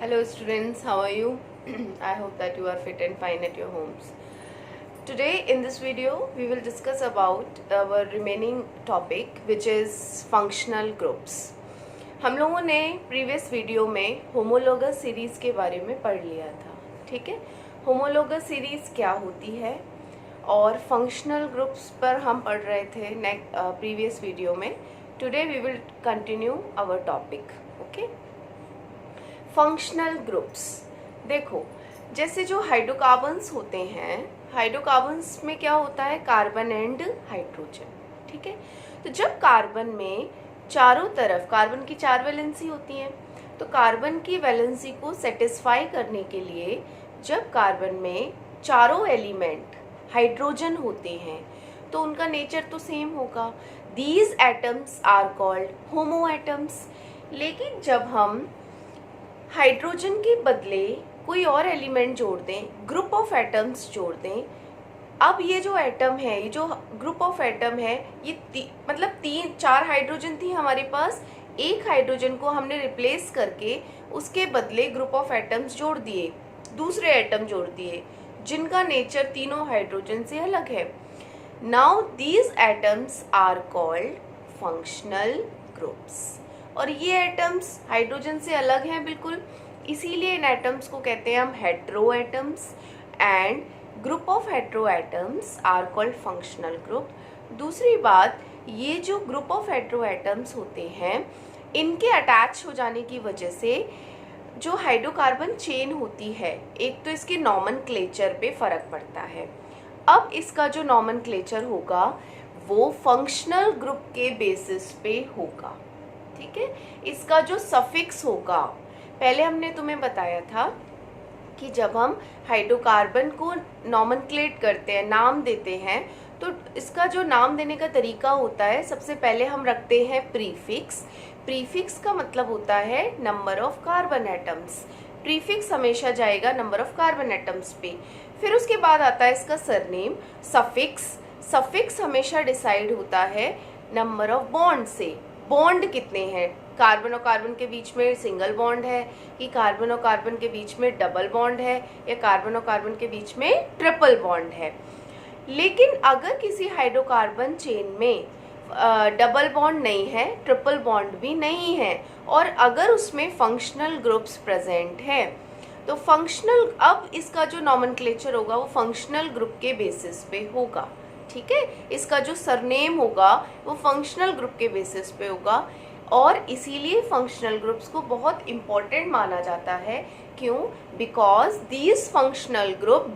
Hello students, how are you? I hope that you are fit and fine at your homes. Today in this video we will discuss about our remaining topic which is functional groups. हम लोगों ने previous video में homologous series के बारे में पढ़ लिया था, ठीक है। होमोलोगस सीरीज़ क्या होती है और फंक्शनल ग्रुप्स पर हम पढ़ रहे थे प्रीवियस वीडियो में. Today we will continue our topic. Okay, functional groups. देखो, जैसे जो हाइड्रोकार्बन्स होते हैं, हाइड्रोकार्बन्स में क्या होता है, कार्बन एंड हाइड्रोजन, ठीक है. तो जब कार्बन में चारों तरफ कार्बन की 4 वैलेंसी होती हैं, तो कार्बन की वैलेंसी को सेटिस्फाई करने के लिए जब कार्बन में चारों एलिमेंट हाइड्रोजन होते हैं तो उनका नेचर तो सेम होगा. These atoms are called homo atoms. लेकिन जब हम हाइड्रोजन के बदले कोई और एलिमेंट जोड़ दें, ग्रुप ऑफ एटम्स जोड़ दें, अब ये जो एटम है, ये जो ग्रुप ऑफ एटम है, ये मतलब 4 हाइड्रोजन थी हमारे पास, एक हाइड्रोजन को हमने रिप्लेस करके उसके बदले ग्रुप ऑफ एटम्स जोड़ दिए, दूसरे एटम जोड़ दिए जिनका नेचर तीनों हाइड्रोजन से अलग है. Now these atoms are called functional groups. और ये एटम्स हाइड्रोजन से अलग हैं बिल्कुल, इसीलिए इन एटम्स को कहते हैं हम hetero atoms. And group of hetero atoms are called functional group. दूसरी बात, ये जो ग्रुप ऑफ हेट्रो एटम्स होते हैं, इनके अटैच हो जाने की वजह से जो हाइड्रोकार्बन चेन होती है, एक तो इसके नॉमेनक्लेचर पे फ़र्क पड़ता है. अब इसका जो नॉमेनक्लेचर होगा वो फंक्शनल ग्रुप के बेसिस पे होगा, ठीक है. इसका जो सफिक्स होगा, पहले हमने तुम्हें बताया था कि जब हम हाइड्रोकार्बन को नॉमेनक्लेट करते हैं, नाम देते हैं, तो इसका जो नाम देने का तरीका होता है, सबसे पहले हम रखते हैं प्रीफिक्स. प्रीफिक्स का मतलब होता है number of carbon atoms. Prefix हमेशा जाएगा नंबर ऑफ कार्बन एटम्स पे. फिर उसके बाद आता है इसका सरनेम. सफिक्स, सफिक्स हमेशा डिसाइड होता है नंबर ऑफ बॉन्ड से. बॉन्ड कितने हैं, कार्बन और कार्बन के बीच में सिंगल बॉन्ड है कि कार्बन और कार्बन के बीच में डबल बॉन्ड है या कार्बन और कार्बन के बीच में ट्रिपल बॉन्ड है. लेकिन अगर किसी हाइड्रोकार्बन चेन में डबल बॉन्ड नहीं है, ट्रिपल बॉन्ड भी नहीं है, और अगर उसमें फंक्शनल ग्रुप्स प्रेजेंट हैं, तो फंक्शनल, अब इसका जो नॉमेनक्लेचर होगा वो फंक्शनल ग्रुप के बेसिस पे होगा, ठीक है. इसका जो सरनेम होगा वो फंक्शनल ग्रुप के बेसिस पे होगा. और इसीलिए फंक्शनल ग्रुप्स को बहुत इम्पोर्टेंट माना जाता है. क्यों? Because these functional group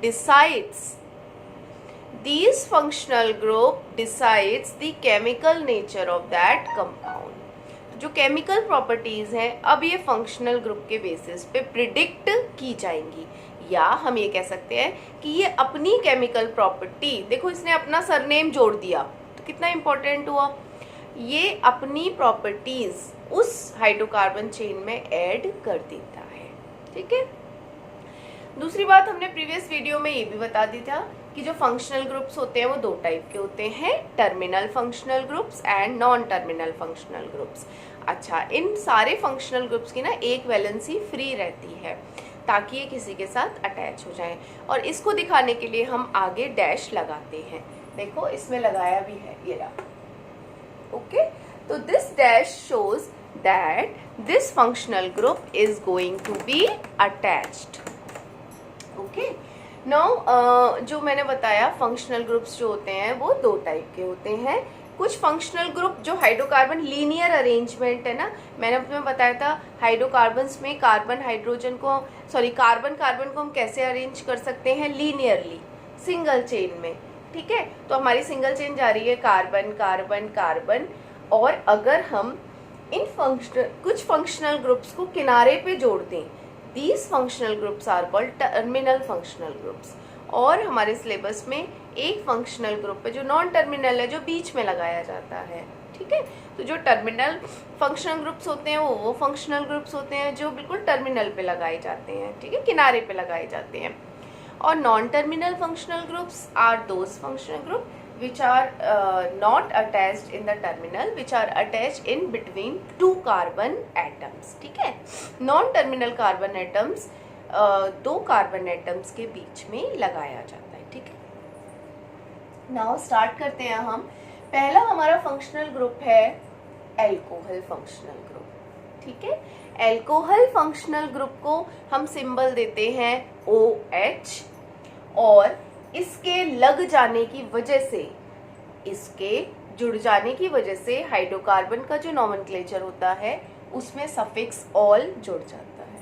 decides the chemical nature of that compound. जो केमिकल प्रॉपर्टीज हैं, अब ये फंक्शनल ग्रुप के बेसिस पे प्रिडिक्ट की जाएंगी. या हम ये कह सकते हैं कि ये अपनी केमिकल प्रॉपर्टी, देखो इसने अपना सरनेम जोड़ दिया तो कितना इम्पोर्टेंट हुआ, ये अपनी प्रॉपर्टीज उस हाइड्रोकार्बन चेन में ऐड कर देता है, ठीक है. दूसरी बात, हमने प्रीवियस वीडियो में ये भी बता दी था कि जो फंक्शनल ग्रुप्स होते हैं वो 2 टाइप के होते हैं, terminal functional groups and non terminal functional groups. अच्छा, इन सारे फंक्शनल ग्रुप्स की ना एक वैलेंसी फ्री रहती है ताकि ये किसी के साथ अटैच हो जाएं. और इसको दिखाने के लिए हम आगे डैश लगाते हैं. देखो इसमें लगाया भी है, ये रहा. ओके, तो this dash shows that this functional group is going to be attached. Okay, now जो मैंने बताया, फंक्शनल ग्रुप्स जो होते हैं वो 2 टाइप के होते हैं. कुछ फंक्शनल ग्रुप जो हाइड्रोकार्बन लीनियर अरेंजमेंट है ना, मैंने तुम्हें बताया था हाइड्रोकार्बन्स में कार्बन कार्बन को हम कैसे अरेंज कर सकते हैं, लीनियरली, सिंगल चेन में, ठीक है. तो हमारी सिंगल चेन जा रही है कार्बन कार्बन कार्बन. और अगर हम इन कुछ फंक्शनल ग्रुप्स को किनारे पे जोड़ दें, these functional groups are called terminal functional groups. और हमारे सिलेबस में एक फंक्शनल ग्रुप है जो नॉन टर्मिनल है, जो बीच में लगाया जाता है, ठीक है. तो जो टर्मिनल फंक्शनल ग्रुप्स होते हैं वो फंक्शनल ग्रुप्स होते हैं जो बिल्कुल टर्मिनल पे लगाए जाते हैं, ठीक है, किनारे पे लगाए जाते हैं. और non terminal functional groups are those functional group which are not attached in the terminal, which are attached in between two carbon atoms. ठीक है, नॉन टर्मिनल कार्बन एटम्स दो कार्बन एटम्स के बीच में लगाया जाता है. ठीक है, नाउ स्टार्ट करते हैं हम. पहला हमारा फंक्शनल ग्रुप है एल्कोहल फंक्शनल ग्रुप. ठीक है, एल्कोहल फंक्शनल ग्रुप को हम सिंबल देते हैं OH, और इसके लग जाने की वजह से, इसके जुड़ जाने की वजह से हाइड्रोकार्बन का जो नॉमेनक्लेचर होता है उसमें सफिक्स ऑल जुड़ जाता है.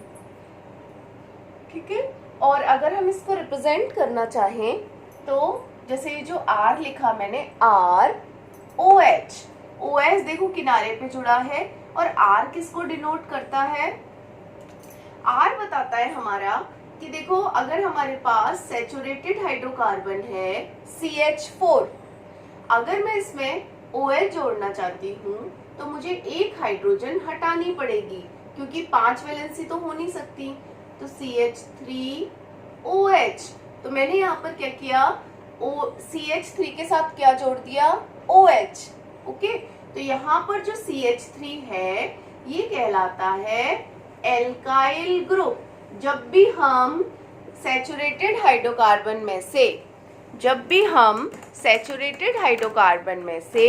ठीक है, और अगर हम इसको रिप्रेजेंट करना चाहें तो जैसे ये जो R लिखा मैंने, ROH, OH देखो किनारे पे जुड़ा है, और R किसको डिनोट करता है? R बताता है हमारा कि देखो अगर हमारे पास सैचुरेटेड हाइड्रोकार्बन है CH4, अगर मैं इसमें OH जोड़ना चाहती हूँ तो मुझे एक हाइड्रोजन हटानी पड़ेगी, क्योंकि 5 वैलेंसी तो हो नहीं सकती. तो CH3OH, तो मैंने यहाँ पर क्या किया, CH3 के साथ क्या जोड़ दिया, OH. ओके, तो यहाँ पर जो CH3 है ये कहलाता है एल्काइल ग्रुप. जब भी हम सैचुरेटेड हाइड्रोकार्बन में से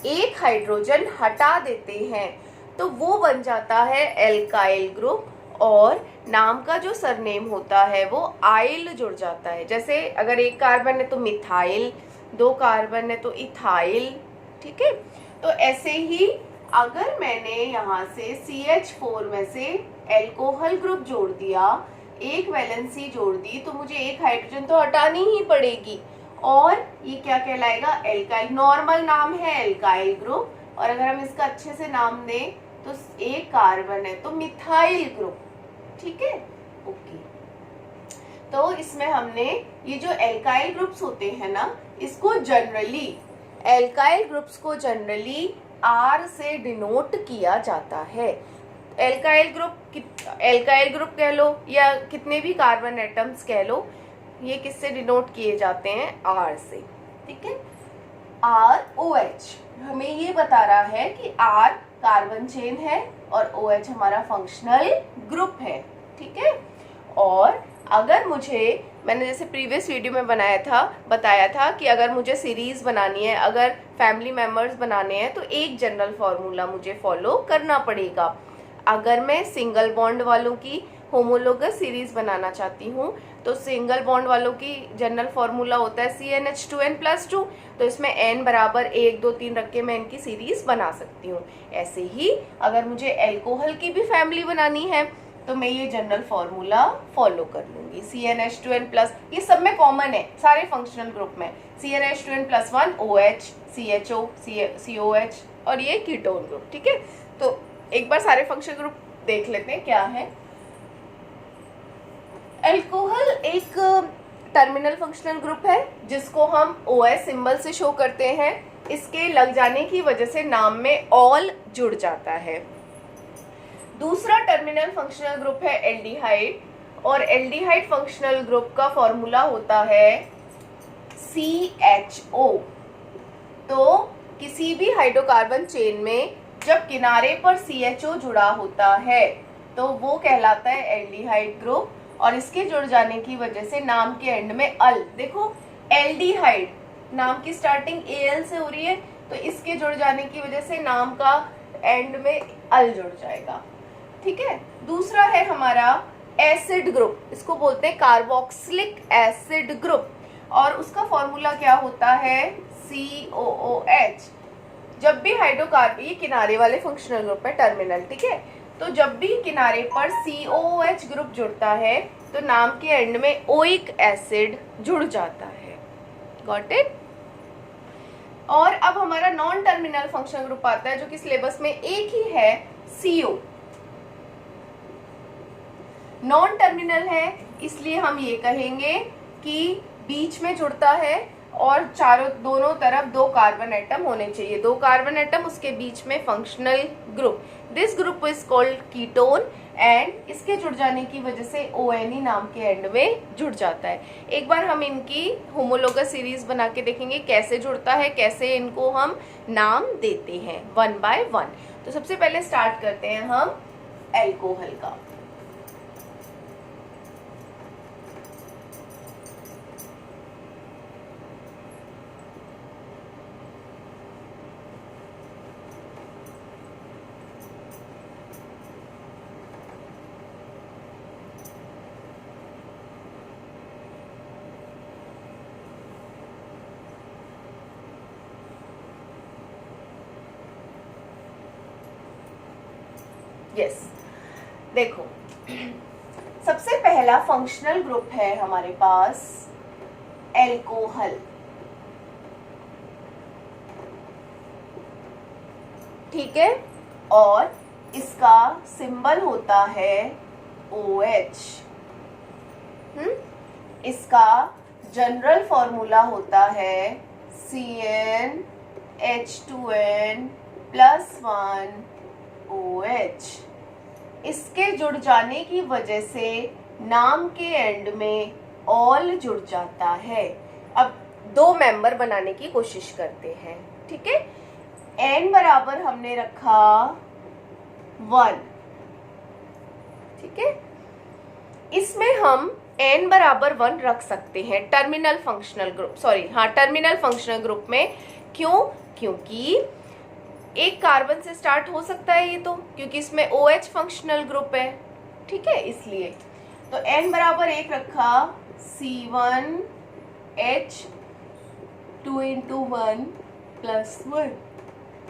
एक हाइड्रोजन हटा देते हैं तो वो बन जाता है एल्काइल ग्रुप, और नाम का जो सरनेम होता है वो आइल जुड़ जाता है. जैसे अगर एक कार्बन है तो मिथाइल, 2 कार्बन है तो इथाइल. ठीक है, तो ऐसे ही अगर मैंने यहाँ से CH4 में से एल्कोहल ग्रुप जोड़ दिया, एक वैलेंसी जोड़ दी, तो मुझे एक हाइड्रोजन तो हटानी ही पड़ेगी, और ये क्या कहलाएगा, एल्काइल. नॉर्मल नाम है एल्काइल ग्रुप, और अगर हम इसका अच्छे से नाम दें तो एक कार्बन है तो मिथाइल ग्रुप. ठीक है, ओके. तो इसमें हमने ये जो एल्काइल ग्रुप्स होते हैं ना, इसको जनरली, एल्काइल ग्रुप्स को जनरली R से डिनोट किया जाता है. एल्काइल ग्रुप कह लो या कितने भी कार्बन एटम्स कह लो, ये किससे डिनोट किए जाते हैं, R से. ठीक है, ROH हमें ये बता रहा है कि R कार्बन चेन है और OH हमारा फंक्शनल ग्रुप है. ठीक है, और अगर मैंने जैसे प्रीवियस वीडियो में बताया था कि अगर मुझे सीरीज बनानी है, अगर फैमिली मेंबर्स बनाने हैं, तो एक जनरल फॉर्मूला मुझे फॉलो करना पड़ेगा. अगर मैं सिंगल बॉन्ड वालों की होमोलोगस सीरीज बनाना चाहती हूँ तो सिंगल बॉन्ड वालों की जनरल फॉर्मूला होता है CnH2n+2, तो इसमें n बराबर 1 2 3 रख के मैं इनकी सीरीज बना सकती हूँ. ऐसे ही अगर मुझे एल्कोहल की भी फैमिली बनानी है तो मैं ये जनरल फॉर्मूला फॉलो कर लूंगी. CnH2n+, ये सब में कॉमन है सारे फंक्शनल ग्रुप में, CnH2n+1 OH, CHO, COH, और ये कीटोन ग्रुप. ठीक है, तो एक बार सारे फंक्शनल ग्रुप देख लेते हैं क्या है. एल्कोहल एक टर्मिनल फंक्शनल ग्रुप है जिसको हम OH सिंबल से शो करते हैं. इसके लग जाने की वजह से नाम में ऑल जुड़ जाता है. दूसरा टर्मिनल फंक्शनल ग्रुप है एल्डिहाइड, और एल्डिहाइड फंक्शनल ग्रुप का फॉर्मूला होता है CHO. तो किसी भी हाइड्रोकार्बन चेन में जब किनारे पर CHO जुड़ा होता है तो वो कहलाता है एल्डिहाइड ग्रुप, और इसके जुड़ जाने की वजह से नाम के एंड में अल, देखो एल्डिहाइड नाम की स्टार्टिंग AL से हो रही है, तो इसके जुड़ जाने की वजह से नाम का एंड में अल जुड़ जाएगा. ठीक है, दूसरा है हमारा एसिड ग्रुप, इसको बोलते हैं कार्बोक्सिलिक एसिड ग्रुप, और उसका फॉर्मूला क्या होता है, COOH. जब भी हाइड्रोकार्बन, ये किनारे वाले फंक्शनल ग्रुप है टर्मिनल. ठीक है, तो जब भी किनारे पर COOH ग्रुप जुड़ता है तो नाम के एंड में ओइक एसिड जुड़ जाता है. Got it. और अब हमारा नॉन टर्मिनल फंक्शनल ग्रुप आता है जो कि सिलेबस में एक ही है, CO. नॉन टर्मिनल है इसलिए हम ये कहेंगे कि बीच में जुड़ता है और दोनों तरफ 2 कार्बन एटम होने चाहिए, 2 कार्बन एटम, उसके बीच में functional group. This group is called ketone and इसके जुड़ जाने की वजह से ONE नाम के एंड में जुड़ जाता है। एक बार हम इनकी होमोलोगस सीरीज बना के देखेंगे कैसे जुड़ता है, कैसे इनको हम नाम देते हैं वन बाय वन। तो सबसे पहले स्टार्ट करते हैं हम एल्कोहल का। यस, देखो सबसे पहला फंक्शनल ग्रुप है हमारे पास एल्कोहल। ठीक है, और इसका सिंबल होता है OH। इसका जनरल फॉर्मूला होता है CnH2n+1OH। इसके जुड़ जाने की वजह से नाम के एंड में ऑल जुड़ जाता है। अब दो मेंबर बनाने की कोशिश करते हैं। ठीक है, n बराबर हमने रखा 1। ठीक है, इसमें हम n बराबर 1 रख सकते हैं terminal functional group, terminal functional group में। क्यों? क्योंकि एक कार्बन से स्टार्ट हो सकता है ये तो, क्योंकि इसमें OH फंक्शनल ग्रुप है। ठीक है, इसलिए तो n बराबर 1 रखा, C1H2 × 1 + 1।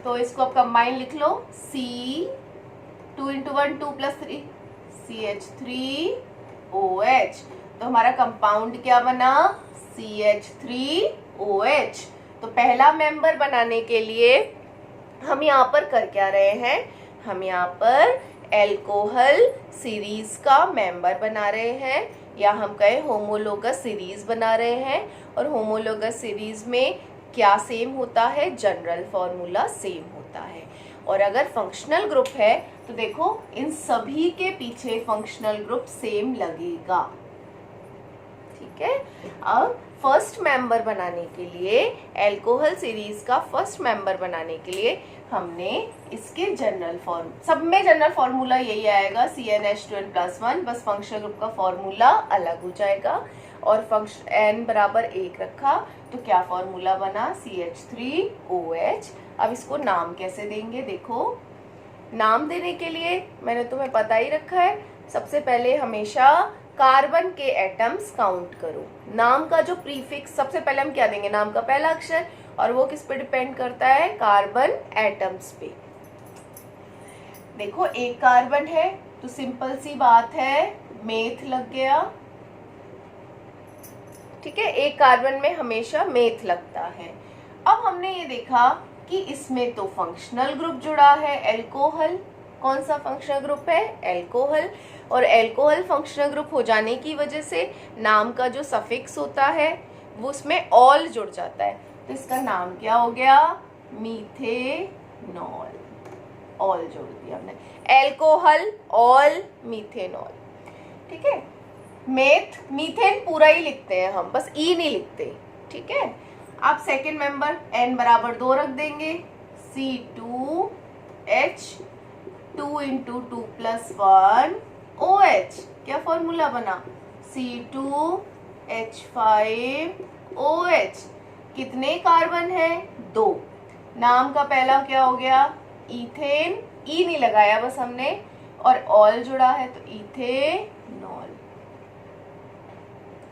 तो इसको अब कंबाइन लिख लो, C2 × 1 2 + 3 CH3OH। तो हमारा कंपाउंड क्या बना? CH3OH। तो पहला मेंबर बनाने के लिए हम यहाँ पर कर क्या रहे हैं? हम यहाँ पर एल्कोहल सीरीज का मेंबर बना रहे हैं, या हम कहें होमोलोगस सीरीज बना रहे हैं। और होमोलोगस सीरीज में क्या सेम होता है? जनरल फॉर्मूला सेम होता है। और अगर फंक्शनल ग्रुप है तो देखो इन सभी के पीछे फंक्शनल ग्रुप सेम लगेगा। ठीक है, अब फर्स्ट मेंबर बनाने के लिए, एल्कोहल सीरीज का फर्स्ट मेंबर बनाने के लिए हमने इसके जनरल सब में जनरल फॉर्मूला यही आएगा, CnH2n+1, बस फंक्शनल ग्रुप का फॉर्मूला अलग हो जाएगा। और फंक्शन n बराबर 1 रखा तो क्या फॉर्मूला बना? CH3OH। अब इसको नाम कैसे देंगे? देखो, नाम देने के लिए मैंने तुम्हें पता ही रखा है, सबसे पहले हमेशा कार्बन के एटम्स काउंट करो। नाम का जो प्रीफिक्स सबसे पहले हम क्या देंगे? नाम का पहला अक्षर, और वो किस पे डिपेंड करता है? कार्बन एटम्स पे। देखो एक कार्बन है तो सिंपल सी बात है, मेथ लग गया। ठीक है, एक कार्बन में हमेशा मेथ लगता है। अब हमने ये देखा कि इसमें तो फंक्शनल ग्रुप जुड़ा है एल्कोहल। कौन सा फंक्शनल ग्रुप है? एल्कोहल। और एल्कोहल फंक्शनल ग्रुप हो जाने की वजह से नाम का जो सफिक्स होता है वो उसमें ऑल जुड़ जाता है। तो इसका नाम क्या हो गया? मीथेनॉल। ऑल जोड़ दिया हमने, एल्कोहल ऑल मीथेनॉल। ठीक है, मीथेन पूरा ही लिखते हैं हम, बस ई नहीं लिखते। ठीक है, आप सेकेंड मेंबर n बराबर 2 रख देंगे, C2H2 × 2 + 1 OH। क्या फॉर्मूला बना? C2H5OH। कितने कार्बन है? 2। नाम का पहला क्या हो गया? इथेन, ई नहीं लगाया बस हमने, और ऑल जुड़ा है तो इथेनॉल।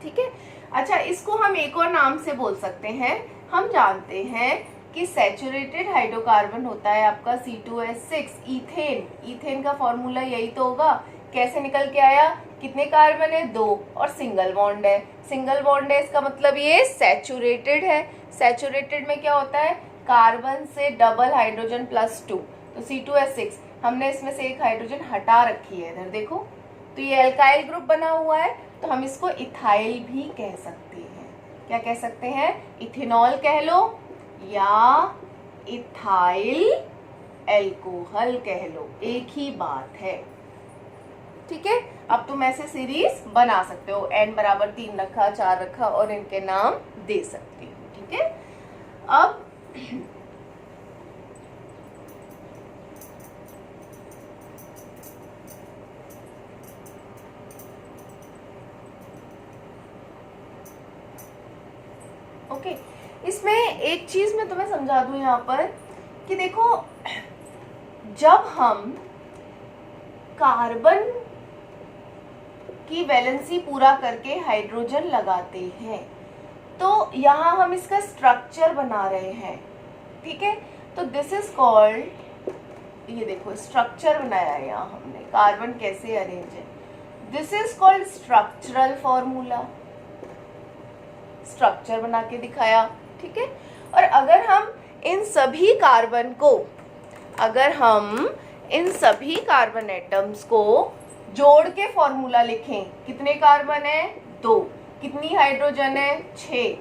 ठीक है, अच्छा इसको हम एक और नाम से बोल सकते हैं। हम जानते हैं कि सैचुरेटेड हाइड्रोकार्बन होता है आपका C2H6, इथेन। इथेन का फॉर्मूला यही तो होगा। कैसे निकल के आया? कितने कार्बन है? 2, और सिंगल बॉन्ड है। सिंगल बॉन्ड है इसका मतलब ये सैचुरेटेड है। सैचुरेटेड में क्या होता है? कार्बन से डबल हाइड्रोजन +2, तो C2H6। हमने इसमें से एक हाइड्रोजन हटा रखी है, इधर देखो, तो ये एल्काइल ग्रुप बना हुआ है, तो हम इसको इथाइल भी कह सकते हैं। क्या कह सकते हैं? इथेनॉल कह लो या इथाइल एल्कोहल कह लो, एक ही बात है। ठीक है, अब तुम ऐसे सीरीज बना सकते हो, n बराबर 3 रखा, 4 रखा और इनके नाम दे सकती हो। ठीक है, अब ओके, इसमें एक चीज मैं तुम्हें समझा दूं यहाँ पर कि देखो, जब हम कार्बन की वैलेंसी पूरा करके हाइड्रोजन लगाते हैं तो यहाँ हम इसका स्ट्रक्चर बना रहे हैं। ठीक है, तो दिस इज कॉल्ड, ये देखो स्ट्रक्चर बनाया है यहाँ हमने, कार्बन कैसे अरेंज है, this is called structural formula, structure बना के दिखाया। ठीक है, और अगर हम इन सभी कार्बन को, अगर हम इन सभी कार्बन एटम्स को जोड़ के फॉर्मूला लिखें, कितने कार्बन है 2, कितनी हाइड्रोजन है 6,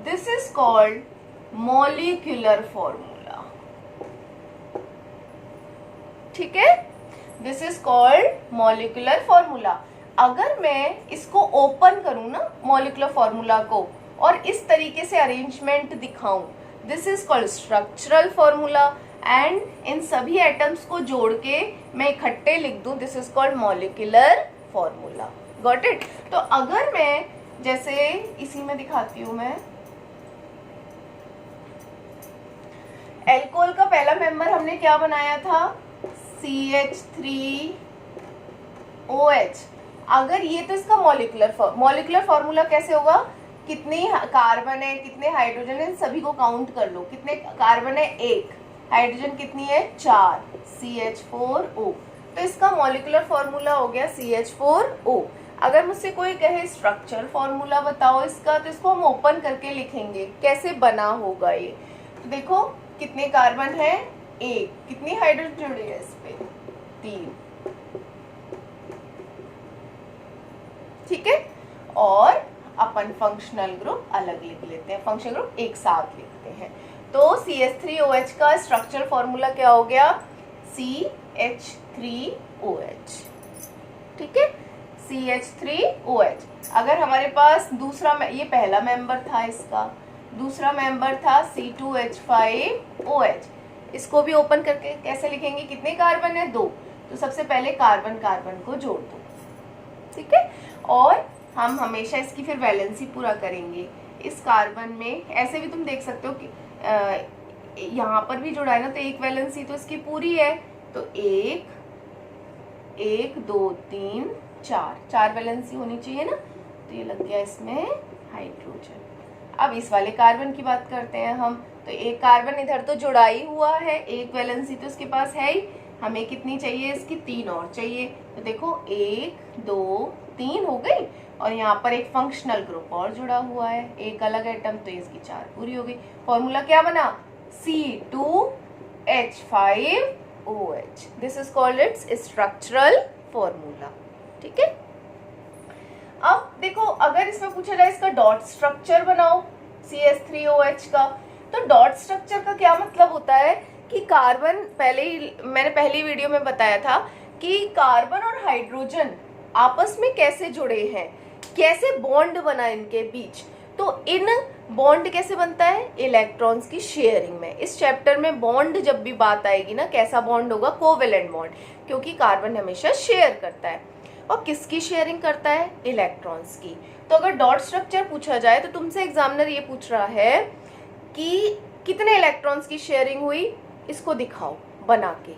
this is called molecular formula. ठीक है, this is called molecular formula. अगर मैं इसको ओपन करूं ना मॉलिक्यूलर फॉर्मूला को और इस तरीके से अरेंजमेंट दिखाऊं, this is called structural formula, and in सभी एटम्स को जोड़ के मैं इकट्ठे लिख दूं, this is called molecular formula. Got it? तो अगर मैं जैसे इसी में दिखाती हूं, मैं एल्कोहल का पहला मेंबर हमने क्या बनाया था, CH3OH। अगर ये तो इसका मॉलिक्यूलर फॉर्मूला कैसे होगा, कितने कार्बन है, कितने हाइड्रोजन है, सभी को काउंट कर लो, कितने कार्बन है 1, हाइड्रोजन कितनी है 4, CH4O। तो इसका मॉलिक्यूलर फॉर्मूला हो गया CH4O। अगर मुझसे कोई कहे स्ट्रक्चर फॉर्मूला बताओ इसका, तो इसको हम ओपन करके लिखेंगे, कैसे बना होगा ये। तो देखो कितने कार्बन है 1, कितनी हाइड्रोजन जुड़ी है इस पे 3। ठीक है, और अपन फंक्शनल ग्रुप अलग लिख लेते हैं, फंक्शनल ग्रुप एक साथ लिखते हैं। तो CH3OH का स्ट्रक्चर फॉर्मूला क्या हो गया, CH3OH। ठीक है, CH3OH। अगर हमारे पास दूसरा, ये पहला मेंबर था इसका, दूसरा मेंबर था C2H5OH, इसको भी ओपन करके कैसे लिखेंगे, कितने कार्बन है 2, तो सबसे पहले कार्बन कार्बन को जोड़ दो। ठीक है, और हम हमेशा इसकी फिर वैलेंसी पूरा करेंगे। इस कार्बन में ऐसे भी तुम देख सकते हो कि यहाँ पर भी जुड़ा है ना, तो एक वैलेंसी तो इसकी पूरी है, तो 1 2 3 4 वैलेंसी होनी चाहिए ना, तो ये लग गया इसमें हाइड्रोजन। अब इस वाले कार्बन की बात करते हैं हम, तो एक कार्बन इधर तो जुड़ा ही हुआ है, एक वैलेंसी तो इसके पास है ही, हमें कितनी चाहिए इसकी 3 और चाहिए। तो देखो 1 2 3 हो गई, और यहाँ पर एक फंक्शनल ग्रुप और जुड़ा हुआ है, एक अलग एटम, तो इसकी 4 पूरी हो गई। फॉर्मूला क्या बना, C2H5OH। This is called its structural formula. ठीक है, अब देखो अगर इसमें पूछा जाए इसका डॉट स्ट्रक्चर बनाओ CH3OH का, तो डॉट स्ट्रक्चर का क्या मतलब होता है कि कार्बन, मैंने पहली वीडियो में बताया था कि कार्बन और हाइड्रोजन आपस में कैसे जुड़े हैं, कैसे बॉन्ड बना इनके बीच। तो इन बॉन्ड कैसे बनता है, इलेक्ट्रॉन्स की शेयरिंग में। इस चैप्टर में बॉन्ड जब भी बात आएगी ना, कैसा बॉन्ड होगा, कोवेलेंट बॉन्ड, क्योंकि कार्बन हमेशा शेयर करता है। और किसकी शेयरिंग करता है, इलेक्ट्रॉन्स की। तो अगर डॉट स्ट्रक्चर पूछा जाए तो तुमसे एग्जामिनर ये पूछ रहा है कि कितने इलेक्ट्रॉन्स की शेयरिंग हुई, इसको दिखाओ बना के।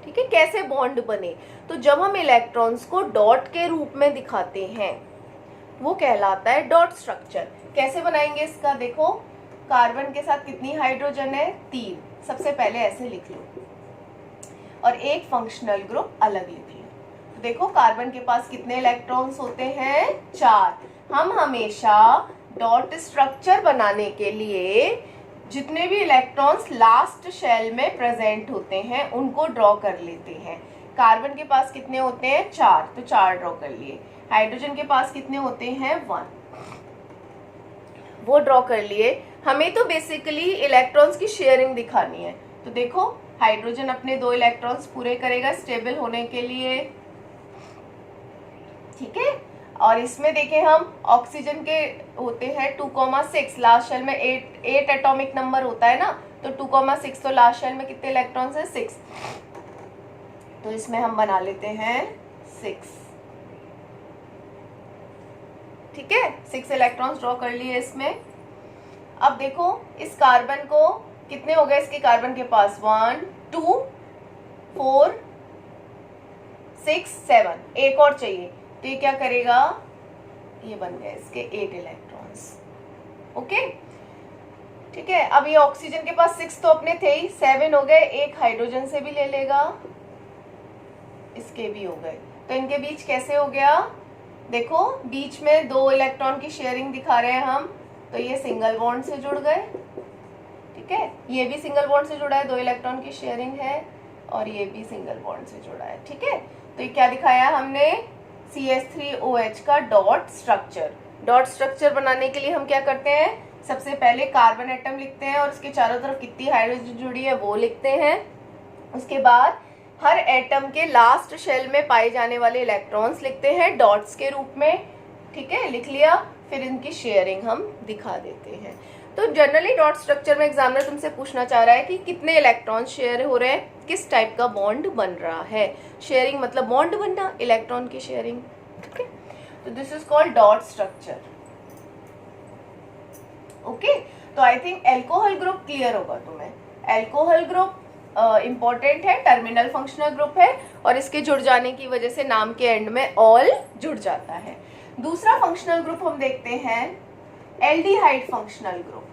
ठीक है, कैसे बॉन्ड बने, तो जब हम इलेक्ट्रॉन्स को डॉट के रूप में दिखाते हैं वो कहलाता है डॉट स्ट्रक्चर। कैसे बनाएंगे इसका, देखो कार्बन के साथ कितनी हाइड्रोजन है 3, सबसे पहले ऐसे लिख लो, और एक फंक्शनल ग्रुप अलग लिख लो। तो देखो कार्बन के पास कितने इलेक्ट्रॉन्स होते हैं 4। हम हमेशा डॉट स्ट्रक्चर बनाने के लिए जितने भी इलेक्ट्रॉन्स लास्ट शेल में प्रेजेंट होते हैं उनको ड्रॉ कर लेते हैं। कार्बन के पास कितने होते हैं 4, तो 4 ड्रॉ कर लिए। हाइड्रोजन के पास कितने होते हैं 1, वो ड्रॉ कर लिए। हमें तो बेसिकली इलेक्ट्रॉन्स की शेयरिंग दिखानी है। तो देखो हाइड्रोजन अपने 2 इलेक्ट्रॉन्स पूरे करेगा स्टेबल होने के लिए, ठीक है। और इसमें देखें हम ऑक्सीजन के होते हैं 2,6, लास्ट शेल में 8 एटॉमिक नंबर होता है ना, तो 2,6, तो लास्ट शेल में कितने इलेक्ट्रॉन्स हैं? 6। तो इसमें हम बना लेते हैं 6, ठीक है। 6 इलेक्ट्रॉन्स ड्रॉ कर लिए इसमें। अब देखो इस कार्बन को कितने हो गए इसके कार्बन के पास? 1 2 4 6 7, एक और चाहिए, तो ये क्या करेगा? ये बन गए इसके 8 इलेक्ट्रॉन्स। ओके, ठीक है। अब ये ऑक्सीजन के पास 6 तो अपने थे ही, 7 हो गए, एक हाइड्रोजन से भी ले लेगा, इसके भी हो गए। तो इनके बीच कैसे हो गया? देखो बीच में 2 इलेक्ट्रॉन की शेयरिंग दिखा रहे हैं हम, तो ये सिंगल बॉन्ड से जुड़ गए, ठीक है। ये भी सिंगल बॉन्ड से जुड़ा है, 2 इलेक्ट्रॉन की शेयरिंग है, और ये भी सिंगल बॉन्ड से जुड़ा है, ठीक है। तो ये क्या दिखाया हमने? CH3OH का डॉट स्ट्रक्चर। डॉट स्ट्रक्चर बनाने के लिए हम क्या करते हैं? सबसे पहले कार्बन एटम लिखते हैं और उसके चारों तरफ कितनी हाइड्रोजन जुड़ी है वो लिखते हैं। उसके बाद हर एटम के लास्ट शेल में पाए जाने वाले इलेक्ट्रॉन्स लिखते हैं डॉट्स के रूप में, ठीक है, लिख लिया। फिर इनकी शेयरिंग हम दिखा देते हैं। तो जनरली डॉट स्ट्रक्चर में एग्जामिनर तुमसे पूछना चाह रहा है कि कितने इलेक्ट्रॉन शेयर हो रहे हैं, किस टाइप का बॉन्ड बन रहा है। शेयरिंग मतलब बॉन्ड बनना, इलेक्ट्रॉन की शेयरिंग, ठीक है। तो this is called dot structure. Okay, तो I think alcohol group clear होगा तुम्हें। एल्कोहल ग्रुप इंपॉर्टेंट है, टर्मिनल फंक्शनल ग्रुप है, और इसके जुड़ जाने की वजह से नाम के एंड में ऑल जुड़ जाता है। दूसरा फंक्शनल ग्रुप हम देखते हैं एल्डिहाइड फंक्शनल ग्रुप,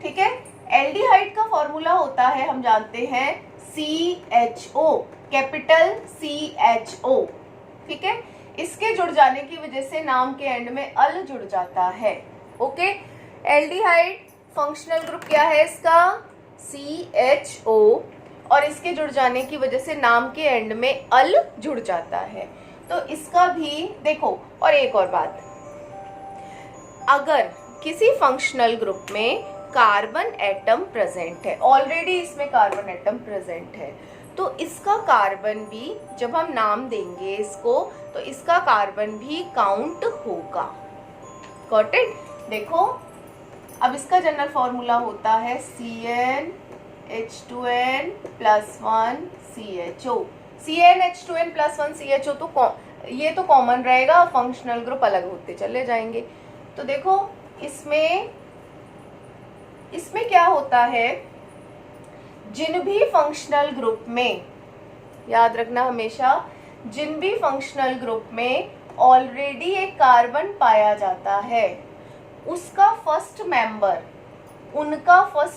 ठीक है। एल्डिहाइड का फॉर्मूला होता है, हम जानते हैं, CHO, कैपिटल CHO, ठीक है। इसके जुड़ जाने की वजह से नाम के एंड में अल जुड़ जाता है। ओके, एल्डिहाइड फंक्शनल ग्रुप क्या है इसका? CHO, और इसके जुड़ जाने की वजह से नाम के एंड में अल जुड़ जाता है। तो इसका भी देखो। और एक और बात, अगर किसी फंक्शनल ग्रुप में कार्बन एटम प्रेजेंट है, ऑलरेडी इसमें कार्बन एटम प्रेजेंट है, तो इसका कार्बन भी, जब हम नाम देंगे इसको, तो इसका कार्बन भी काउंट होगा। Got it? देखो अब इसका जनरल फॉर्मूला होता है CnH2n + 1 CHO। CnH2n + 1 CHO, तो ये तो कॉमन रहेगा, फंक्शनल ग्रुप अलग होते चले जाएंगे। तो देखो इसमें क्या होता है, जिन भी फंक्शनल ग्रुप में, याद रखना हमेशा, जिन भी फंक्शनल ग्रुप में ऑलरेडी एक कार्बन पाया जाता है, उनका फर्स्ट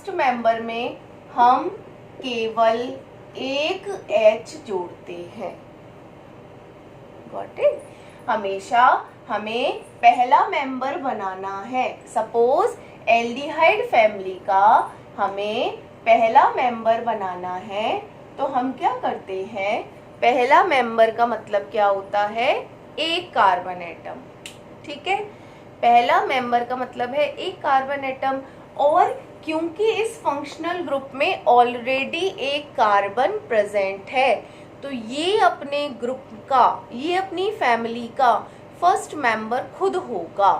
मेंबर में हम केवल एक H जोड़ते हैं। Got it? हमेशा हमें पहला मेंबर बनाना है। सपोज एल्डिहाइड फैमिली का हमें पहला मेंबर बनाना है, तो हम क्या करते हैं? पहला मेंबर का मतलब क्या होता है? एक कार्बन एटम, ठीक है। पहला मेंबर का मतलब है एक कार्बन एटम, और क्योंकि इस फंक्शनल ग्रुप में ऑलरेडी एक कार्बन प्रेजेंट है, तो ये अपने ग्रुप का, ये अपनी फैमिली का फर्स्ट मेंबर खुद होगा।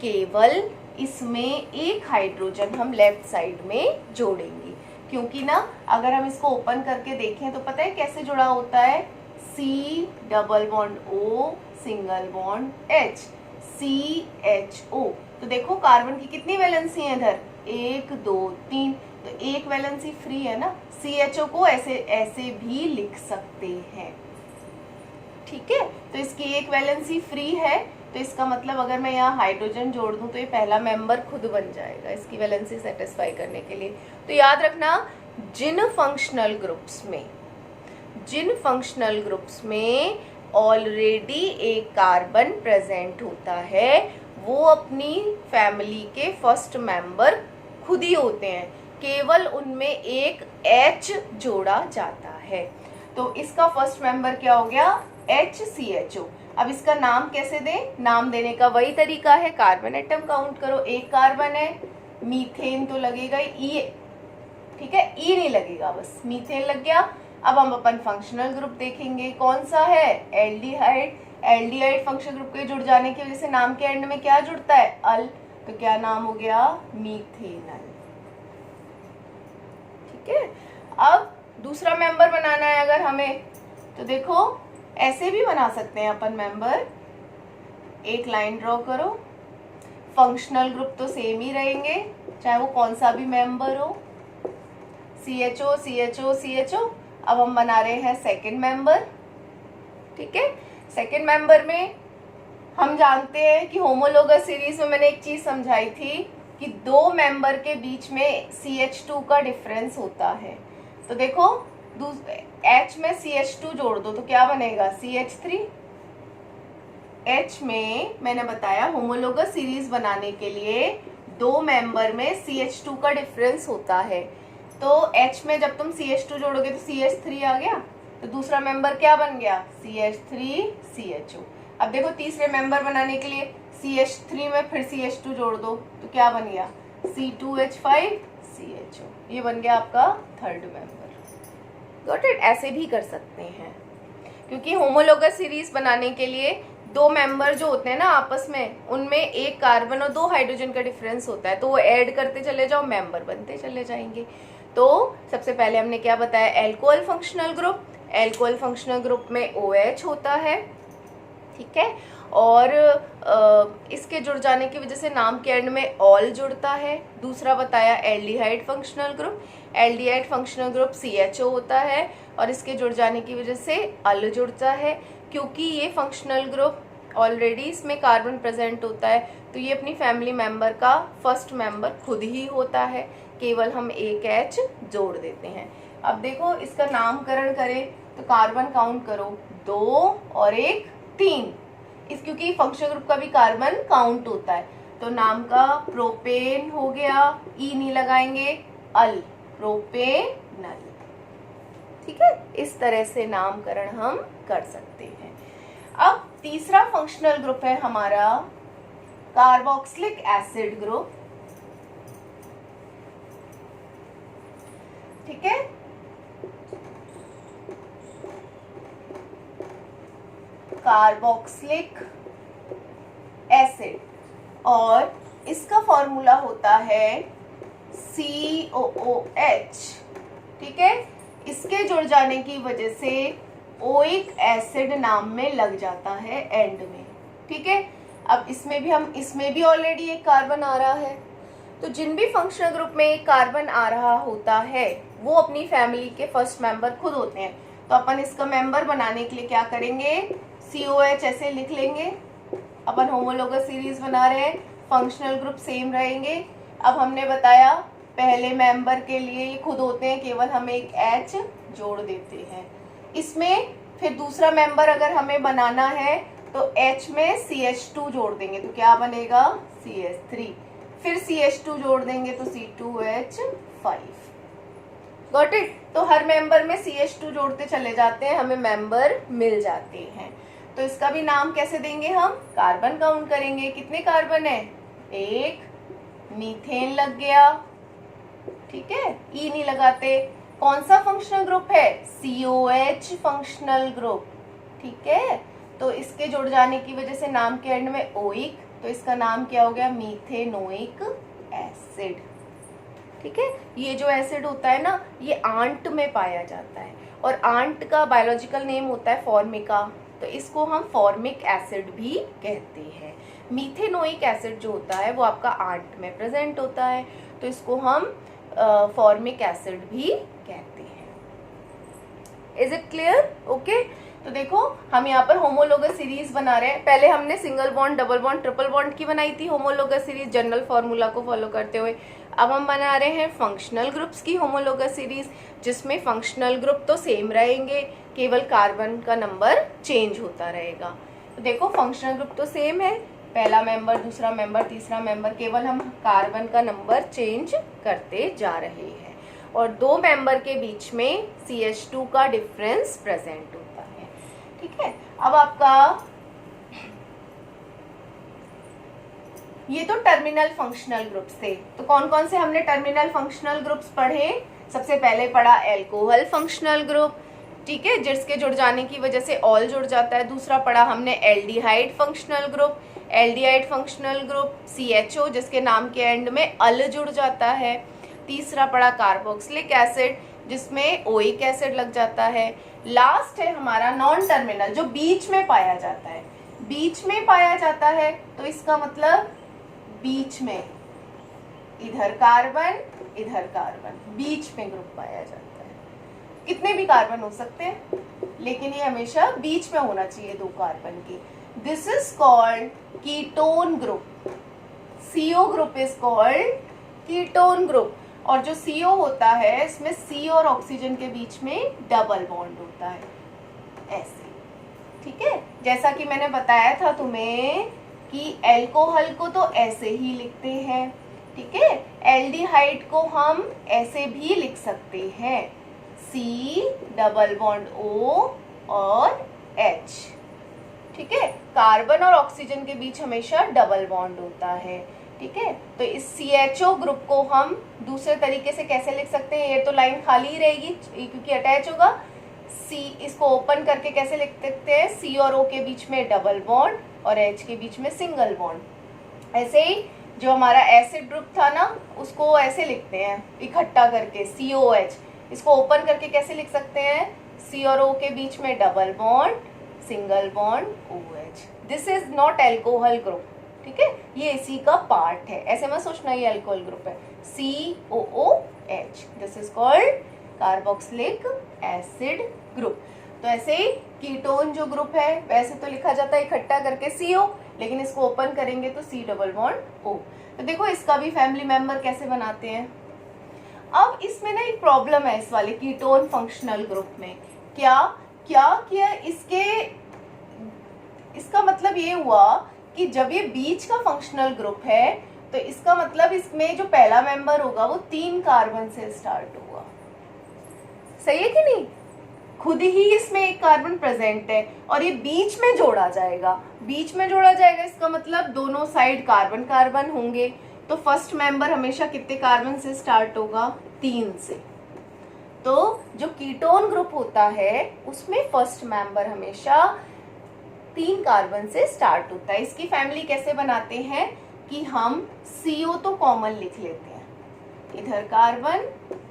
केवल इसमें एक हाइड्रोजन हम लेफ्ट साइड में जोड़ेंगे, क्योंकि ना अगर हम इसको ओपन करके देखें तो पता है कैसे जुड़ा होता है? C+O single bond H, CHO। तो देखो कार्बन की कितनी वैलेंसी है इधर? 1 2 3, तो एक वैलेंसी फ्री है ना। CHO को ऐसे भी लिख सकते हैं, ठीक है। तो इसकी एक वैलेंसी फ्री है, तो इसका मतलब अगर मैं यहाँ हाइड्रोजन जोड़ दूं तो ये पहला मेंबर खुद बन जाएगा इसकी वैलेंसी सेटिस्फाई करने के लिए। तो याद रखना, जिन फंक्शनल ग्रुप्स में ऑलरेडी एक कार्बन प्रेजेंट होता है, वो अपनी फैमिली के फर्स्ट मेंबर खुद ही होते हैं, केवल उनमें एक H जोड़ा जाता है। तो इसका फर्स्ट मेंबर क्या हो गया? HCHO। अब इसका नाम कैसे दें? नाम देने का वही तरीका है, कार्बन एटम काउंट करो। एक कार्बन है, मीथेन तो लगेगा E, ठीक है, E नहीं लगेगा, बस मीथेन लग गया। अब हम अपन फंक्शनल ग्रुप देखेंगे, कौन सा है, एल्डिहाइड। एल्डिहाइड फंक्शनल ग्रुप के जुड़ जाने की वजह से नाम के एंड में क्या जुड़ता है, अल, तो क्या नाम हो गया, मीथेनल। ठीक है, अब दूसरा मेंबर बनाना है अगर हमें, तो देखो ऐसे भी बना सकते हैं अपन मेंबर। एक लाइन ड्रॉ करो, फंक्शनल ग्रुप तो सेम ही रहेंगे चाहे वो कौन सा भी मेंबर हो, CHO CHO CHO। अब हम बना रहे हैं सेकंड मेंबर। ठीक है, सेकंड मेंबर में हम जानते हैं कि होमोलोगस सीरीज में मैंने एक चीज समझाई थी कि दो मेंबर के बीच में CH2 का डिफरेंस होता है। तो देखो H में CH2 जोड़ दो तो क्या बनेगा, CH3। H में मैंने बताया होमोलोगस सीरीज बनाने के लिए दो मेंबर में CH2 का डिफरेंस होता है। तो H में जब तुम CH2 जोड़ोगे तो CH3 आ गया, तो दूसरा मेंबर क्या बन गया, CH3 CHO। अब देखो तीसरे मेंबर बनाने के लिए CH3 में फिर CH2 जोड़ दो तो क्या बन गया, C2H5 CHO। ये बन गया आपका थर्ड मेंबर। गॉट इट, ऐसे भी कर सकते हैं क्योंकि होमोलोगस सीरीज बनाने के लिए दो मेंबर जो होते हैं ना आपस में, उनमें एक कार्बन और दो हाइड्रोजन का डिफरेंस होता है, तो वो ऐड करते चले जाओ, मेंबर बनते चले जाएंगे। तो सबसे पहले हमने क्या बताया, alcohol functional group. Alcohol functional group में OH होता है, ठीक है, और इसके जुड़ जाने की वजह से नाम के एंड में ऑल जुड़ता है। दूसरा बताया aldehyde functional group. Aldehyde functional group CHO होता है और इसके जुड़ जाने की वजह से अल जुड़ता है। क्योंकि ये फंक्शनल ग्रुप ऑलरेडी इसमें कार्बन प्रेजेंट होता है तो ये अपनी फैमिली मेंबर का फर्स्ट मेंबर खुद ही होता है, केवल हम एक H जोड़ देते हैं। अब देखो इसका नामकरण करें तो कार्बन काउंट करो, 2 और 1 3। इस क्योंकि फंक्शनल ग्रुप का भी कार्बन काउंट होता है तो नाम का प्रोपेन हो गया, ई नहीं लगाएंगे, अल, प्रोपेनल। ठीक है, इस तरह से नामकरण हम कर सकते हैं। अब तीसरा फंक्शनल ग्रुप है हमारा कार्बोक्सिलिक एसिड ग्रुप। ठीक है, कार्बोक्सिलिक एसिड और इसका फॉर्मूला होता है COOH। ठीक है, इसके जुड़ जाने की वजह से ओइक एसिड नाम में लग जाता है एंड में। ठीक है, अब इसमें भी ऑलरेडी एक कार्बन आ रहा है, तो जिन भी फंक्शनल ग्रुप में एक कार्बन आ रहा होता है वो अपनी फैमिली के फर्स्ट मेंबर खुद होते हैं। तो अपन इसका मेंबर बनाने के लिए क्या करेंगे, COH ऐसे लिख लेंगे। अपन होमोलोगस सीरीज बना रहे हैं, फंक्शनल ग्रुप सेम रहेंगे। अब हमने बताया पहले मेंबर के लिए ये खुद होते हैं, केवल हम एक H जोड़ देते हैं। इसमें फिर दूसरा मेंबर अगर हमें बनाना है तो H में CH2 जोड़ देंगे तो क्या बनेगा, CH3। फिर CH2 जोड़ देंगे तो C2H5। Got it. तो हर मेंबर में CH2 जोड़ते चले जाते हैं, हमें मेंबर मिल जाते हैं। तो इसका भी नाम कैसे देंगे, हम कार्बन काउंट करेंगे, कितने कार्बन है, एक, मीथेन लग गया। ठीक है, ई नहीं लगाते। कौन सा फंक्शनल ग्रुप है, COH फंक्शनल ग्रुप। ठीक है, तो इसके जुड़ जाने की वजह से नाम के एंड में ओइक, तो इसका नाम क्या हो गया, मीथेनोइक एसिड। ठीक है, ये जो एसिड होता है ना ये आंट में पाया जाता है और आंट का बायोलॉजिकल नेम होता है फॉर्मिका, तो इसको हम फॉर्मिक एसिड भी कहते हैं। मीथेनोइक एसिड जो होता है वो आपका आंट में प्रेजेंट होता है तो इसको हम फॉर्मिक एसिड भी कहते हैं। Is it clear, okay. तो देखो हम यहाँ पर होमोलोगस सीरीज बना रहे हैं। पहले हमने single bond, double bond, triple bond की बनाई थी होमोलोगस सीरीज जनरल फॉर्मूला को फॉलो करते हुए। अब हम बना रहे हैं फंक्शनल ग्रुप्स की होमोलोगस सीरीज, जिसमें फंक्शनल ग्रुप तो सेम रहेंगे, केवल कार्बन का नंबर चेंज होता रहेगा। तो देखो फंक्शनल ग्रुप तो सेम है, पहला मेंबर, दूसरा मेंबर, तीसरा मेंबर, केवल हम कार्बन का नंबर चेंज करते जा रहे हैं और दो मेंबर के बीच में CH2 का डिफरेंस प्रेजेंट होता है। ठीक है, अब आपका ये तो टर्मिनल फंक्शनल ग्रुप्स थे। तो कौन कौन से हमने टर्मिनल फंक्शनल ग्रुप्स पढ़े, सबसे पहले पढ़ा एल्कोहल फंक्शनल ग्रुप। ठीक है, जिसके जुड़ जाने की वजह से ऑल जुड़ जाता है। दूसरा पढ़ा हमने aldehyde functional group, aldehyde functional group CHO जिसके नाम के एंड में अल जुड़ जाता है। तीसरा पढ़ा कार्बोक्सिलिक एसिड जिसमें ओइक एसिड लग जाता है। लास्ट है हमारा नॉन टर्मिनल जो बीच में पाया जाता है, बीच में पाया जाता है तो इसका मतलब बीच में, इधर कार्बन इधर कार्बन, बीच में ग्रुप पाया जाता है। कितने भी कार्बन हो सकते हैं लेकिन ये हमेशा बीच में होना चाहिए दो कार्बन की। This is called ketone group. CO group is called ketone group. और जो CO होता है इसमें C और ऑक्सीजन के बीच में डबल बॉन्ड होता है, ऐसे, ठीक है। जैसा कि मैंने बताया था तुम्हें कि एल्कोहल को तो ऐसे ही लिखते हैं, ठीक है। एल्डिहाइड को हम ऐसे भी लिख सकते हैं, C डबल बॉन्ड O और H, ठीक है। कार्बन और ऑक्सीजन के बीच हमेशा डबल बॉन्ड होता है, ठीक है। तो इस CHO ग्रुप को हम दूसरे तरीके से कैसे लिख सकते हैं, ये तो लाइन खाली ही रहेगी क्योंकि अटैच होगा। C इसको ओपन करके कैसे लिख सकते हैं, C और O के बीच में डबल बॉन्ड और H के बीच में सिंगल बॉन्ड। ऐसे ही जो हमारा एसिड ग्रुप था ना उसको ऐसे लिखते हैं इकट्ठा करके COH, इसको ओपन करके कैसे लिख सकते हैं, C और O के बीच में double bond single bond OH। This is not alcohol group, ठीक है, ये इसी का पार्ट है, ऐसे मत सोचना ये अल्कोहल ग्रुप है। COOH, this is called carboxylic acid group. तो ऐसे ही कीटोन जो ग्रुप है वैसे तो लिखा जाता है इकट्ठा करके CO, लेकिन इसको ओपन करेंगे तो C डबल बॉन्ड O। तो देखो इसका भी फैमिली मेंबर कैसे बनाते हैं। अब इसमें ना एक प्रॉब्लम है इस वाले कीटोन फंक्शनल ग्रुप में, क्या किया इसका मतलब ये हुआ कि जब ये बीच का फंक्शनल ग्रुप है तो इसका मतलब इसमें जो पहला मेंबर होगा वो 3 कार्बन से स्टार्ट होगा, सही है कि नहीं। खुद ही इसमें एक कार्बन प्रेजेंट है और ये बीच में जोड़ा जाएगा, बीच में जोड़ा जाएगा इसका मतलब दोनों साइड कार्बन कार्बन होंगे। तो फर्स्ट मेंबर हमेशा कितने कार्बन से स्टार्ट होगा, 3 से। तो जो कीटोन ग्रुप होता है उसमें फर्स्ट मेंबर हमेशा 3 कार्बन से स्टार्ट होता है। इसकी फैमिली कैसे बनाते हैं कि हम CO तो कॉमन लिख लेते हैं, इधर कार्बन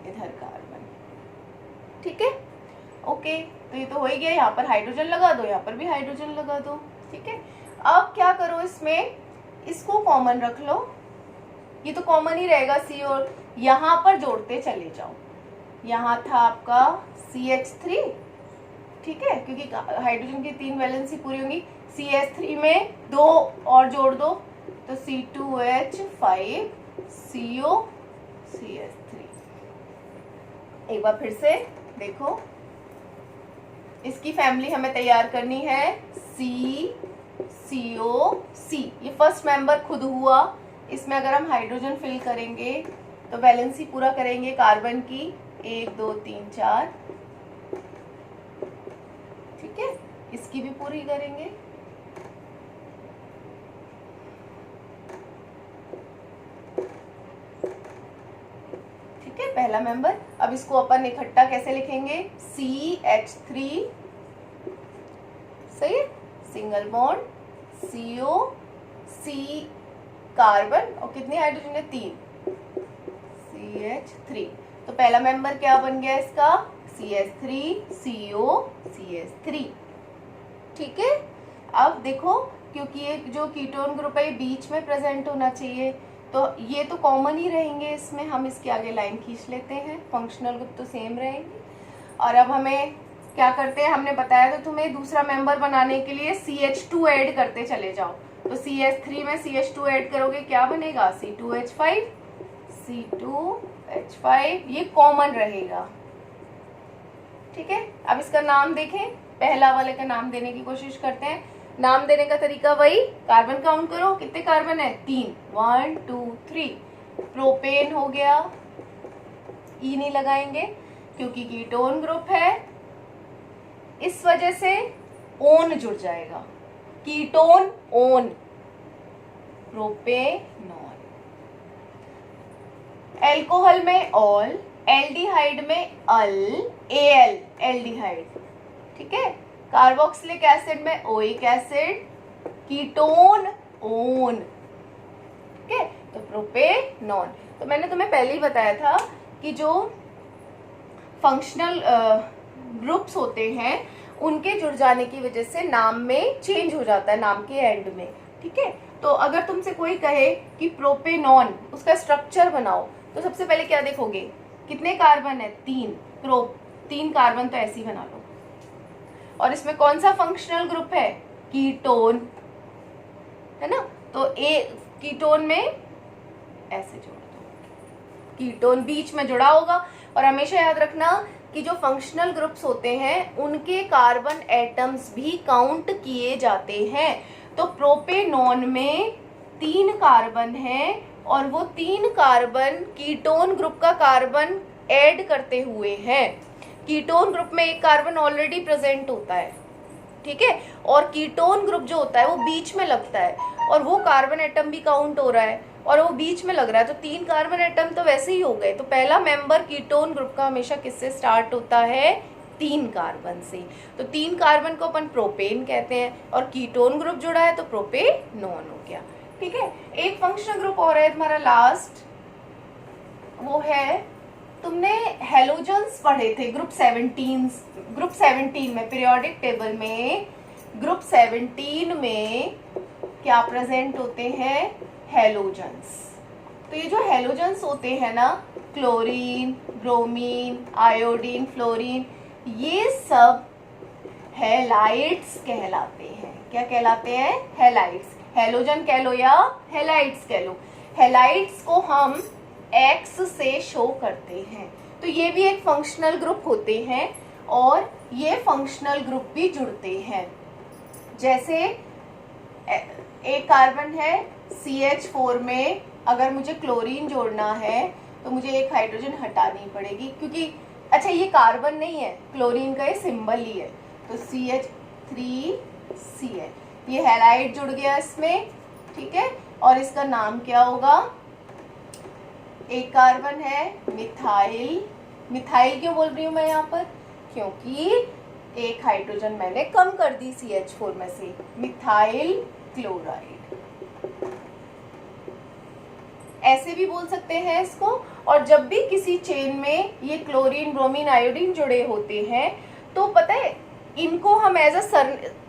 इधर कार्बन, ठीक है, ओके। तो ये तो हो ही गया, यहाँ पर हाइड्रोजन लगा दो, यहाँ पर भी हाइड्रोजन लगा दो, ठीक है। अब क्या करो, इसमें इसको कॉमन रख लो, ये तो कॉमन ही रहेगा C और यहाँ पर जोड़ते चले जाओ। यहाँ था आपका CH3, ठीक है, क्योंकि हाइड्रोजन की 3 वैलेंसी पूरी होंगी। CH3 में 2 और जोड़ दो तो C2H5 CO CH3। एक बार फिर से देखो, इसकी फैमिली हमें तैयार करनी है C CO C, ये फर्स्ट मेंबर खुद हुआ। इसमें अगर हम हाइड्रोजन फिल करेंगे तो वैलेंसी पूरा करेंगे कार्बन की 1 2 3 4, ठीक है, इसकी भी पूरी करेंगे। ठीक है, पहला मेंबर। अब इसको अपन इकट्ठा कैसे लिखेंगे, CH3, सही है, single bond CO C carbon और कितनी हाइड्रोजन है, 3 CH3। तो पहला मेंबर क्या बन गया इसका, CH3 CO CH3, ठीक है। अब देखो क्योंकि ये जो कीटोन ग्रुप है ये बीच में प्रेजेंट होना चाहिए तो ये तो कॉमन ही रहेंगे, इसमें हम इसके आगे लाइन खींच लेते हैं, फंक्शनल ग्रुप तो सेम रहेंगे। और अब हमें क्या करते हैं, हमने बताया था तुम्हें दूसरा मेंबर बनाने के लिए CH2 ऐड करते चले जाओ। तो CH3 में CH2 ऐड करोगे क्या बनेगा, C2H5 C2H5, ये कॉमन रहेगा, ठीक है। अब इसका नाम देखें, पहला वाले का नाम देने की कोशिश करते हैं। नाम देने का तरीका वही, कार्बन काउंट करो कितने कार्बन है, 3, 1 2 3। प्रोपेन हो गया, ई नहीं लगाएंगे क्योंकि कीटोन ग्रुप है, इस वजह से ओन जुड़ जाएगा, कीटोन ओन, प्रोपेनॉन। एल्कोहल में ऑल, एल्डिहाइड में अल, एल एल्डिहाइड, ठीक है। कार्बोक्सिलिक एसिड में ओइक एसिड, कीटोन ओन, ठीक है। तो प्रोपेनॉन, तो मैंने तुम्हें पहले ही बताया था कि जो फंक्शनल ग्रुप्स होते हैं उनके जुड़ जाने की वजह से नाम में चेंज हो जाता है, नाम के एंड में, ठीक है। तो अगर तुमसे कोई कहे कि प्रोपेनॉन, उसका स्ट्रक्चर बनाओ, तो सबसे पहले क्या देखोगे, कितने कार्बन है, 3 कार्बन, तो ऐसे ही बना लो। और इसमें कौन सा फंक्शनल ग्रुप है, कीटोन, है ना। तो ए कीटोन में ऐसे जोड़ दो, कीटोन बीच में जुड़ा होगा। और हमेशा याद रखना कि जो फंक्शनल ग्रुप्स होते हैं उनके कार्बन एटम्स भी काउंट किए जाते हैं। तो प्रोपेनॉन में 3 कार्बन है और वो 3 कार्बन कीटोन ग्रुप का कार्बन ऐड करते हुए हैं। कीटोन ग्रुप में एक कार्बन ऑलरेडी प्रेजेंट होता है, ठीक है, और कीटोन ग्रुप जो होता है वो बीच में लगता है और वो कार्बन एटम भी काउंट हो रहा है और वो बीच में लग रहा है, तो 3 कार्बन एटम तो वैसे ही हो गए। तो पहला मेंबर कीटोन ग्रुप का हमेशा किससे स्टार्ट होता है, 3 कार्बन से। तो 3 कार्बन को अपन प्रोपेन कहते हैं और कीटोन ग्रुप जुड़ा है तो प्रोपेनॉन हो गया, ठीक है। एक फंक्शनल ग्रुप और है तुम्हारा लास्ट, वो है, तुमने हेलोजन्स पढ़े थे ग्रुप 17 में, पीरियोडिक टेबल में ग्रुप 17 में क्या प्रेजेंट होते हैं, हेलोजन्स। तो ये जो हेलोजन्स होते हैं ना, क्लोरीन, ब्रोमीन, आयोडीन, फ्लोरीन, ये सब हैलाइड्स कहलाते हैं। क्या कहलाते हैं, हैलाइड्स। हेलोजन कह लो या हैलाइड्स कह लो। हैलाइड्स को हम एक्स से शो करते हैं। तो ये भी एक फंक्शनल ग्रुप होते हैं और ये फंक्शनल ग्रुप भी जुड़ते हैं। जैसे एक कार्बन है CH4 में, अगर मुझे क्लोरीन जोड़ना है तो मुझे एक हाइड्रोजन हटानी पड़ेगी, क्योंकि अच्छा ये कार्बन नहीं है, क्लोरीन का ये सिंबल ही है। तो CH3Cl, ये हैलाइड जुड़ गया इसमें, ठीक है। और इसका नाम क्या होगा, एक कार्बन है मिथाइल। मिथाइल क्यों बोल रही हूँ मैं यहाँ पर, क्योंकि एक हाइड्रोजन मैंने कम कर दी CH4 में से, मिथाइल क्लोराइड। ऐसे भी बोल सकते हैं इसको। और जब भी किसी चेन में ये क्लोरीन, ब्रोमीन, आयोडीन जुड़े होते हैं तो पता है इनको हम एज अ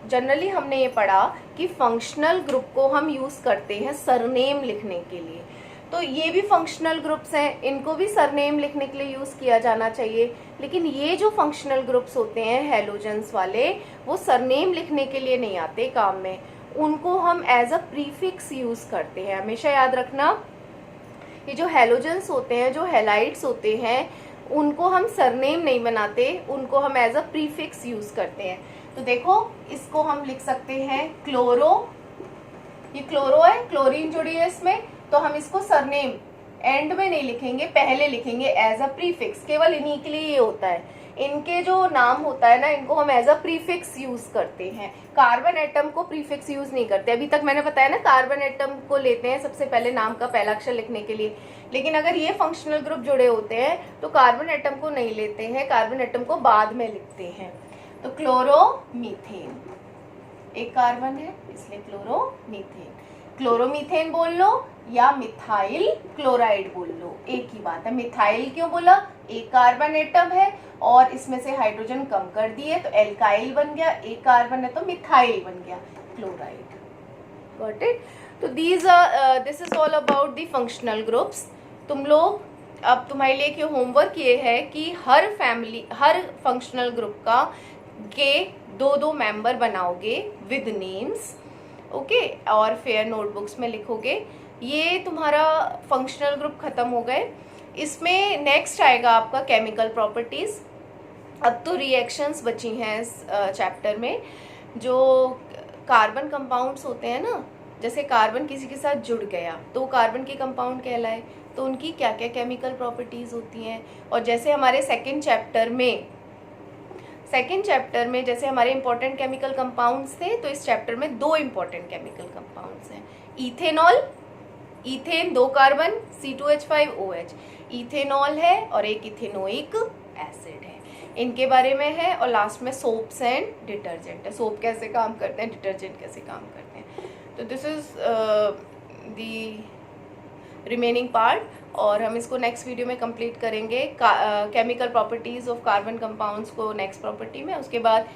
जनरली हमने ये पढ़ा कि फंक्शनल ग्रुप को हम यूज करते हैं सरनेम लिखने के लिए। तो ये भी फंक्शनल ग्रुप्स हैं, इनको भी सरनेम लिखने के लिए यूज किया जाना चाहिए। लेकिन ये जो फंक्शनल ग्रुप्स होते हैं हेलोजन्स वाले, वो सरनेम लिखने के लिए नहीं आते काम में, उनको हम एज अ प्रीफिक्स यूज करते हैं। हमेशा याद रखना, ये जो हेलोजन्स होते हैं, जो हेलाइड्स होते हैं, उनको हम सरनेम नहीं बनाते, उनको हम एज अ प्रीफिक्स यूज करते हैं। तो देखो इसको हम लिख सकते हैं क्लोरो, ये क्लोरो है, क्लोरीन जुड़ी है इसमें, तो हम इसको सरनेम एंड में नहीं लिखेंगे, पहले लिखेंगे एज अ प्रीफिक्स। केवल इन्हीं के लिए ये होता है, इनके जो नाम होता है ना, इनको हम एज अ प्रीफिक्स यूज करते हैं। कार्बन एटम को प्रीफिक्स यूज नहीं करते। अभी तक मैंने बताया ना, कार्बन एटम को लेते हैं सबसे पहले नाम का पहला अक्षर लिखने के लिए। लेकिन अगर ये फंक्शनल ग्रुप जुड़े होते हैं तो कार्बन एटम को नहीं लेते हैं, कार्बन एटम को बाद में लिखते हैं। तो क्लोरोमीथेन, एक कार्बन है इसलिए क्लोरोमीथेन। क्लोरोमीथेन बोल लो या मिथाइल क्लोराइड बोल लो, एक ही बात है। मिथाइल क्यों बोला, एक कार्बन एटम है और इसमें से हाइड्रोजन कम कर दिए तो एल्काइल बन गया, एक कार्बन है तो मिथाइल बन गया, क्लोराइड। Got it. तो this is all about the functional groups. तुम लोग अब तुम्हारे लिए एक होमवर्क ये है कि हर फंक्शनल ग्रुप का के 2-2 मेंबर बनाओगे विद नेम्स, ओके, और फेयर नोटबुक्स में लिखोगे। ये तुम्हारा फंक्शनल ग्रुप खत्म हो गए। इसमें नेक्स्ट आएगा आपका केमिकल प्रॉपर्टीज। अब तो रिएक्शंस बची हैं इस चैप्टर में। जो कार्बन कंपाउंड्स होते हैं ना, जैसे कार्बन किसी के साथ जुड़ गया तो वो कार्बन के कंपाउंड कहलाए, तो उनकी क्या क्या केमिकल प्रॉपर्टीज होती हैं। और जैसे हमारे सेकेंड चैप्टर में जैसे हमारे इंपॉर्टेंट केमिकल कंपाउंड्स थे, तो इस चैप्टर में 2 इंपॉर्टेंट केमिकल कंपाउंड्स हैं। Ethanol, ethane 2 carbon, C2H5OH, ethanol है और एक इथेनोइक एसिड है। इनके बारे में है, और लास्ट में सोप्स एंड डिटर्जेंट है, सोप कैसे काम करते हैं, डिटर्जेंट कैसे काम करते हैं। तो this is the remaining part, और हम इसको नेक्स्ट वीडियो में कंप्लीट करेंगे। Chemical properties of carbon compounds को नेक्स्ट प्रॉपर्टी में, उसके बाद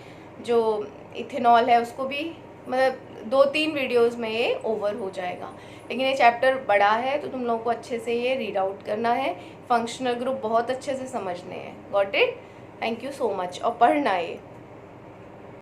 जो इथेनॉल है उसको भी, मतलब 2-3 वीडियोस में ये ओवर हो जाएगा। लेकिन ये चैप्टर बड़ा है तो तुम लोगों को अच्छे से ये रीड आउट करना है, फंक्शनल ग्रुप बहुत अच्छे से समझने हैं। Got it? Thank you so much, और पढ़ना है।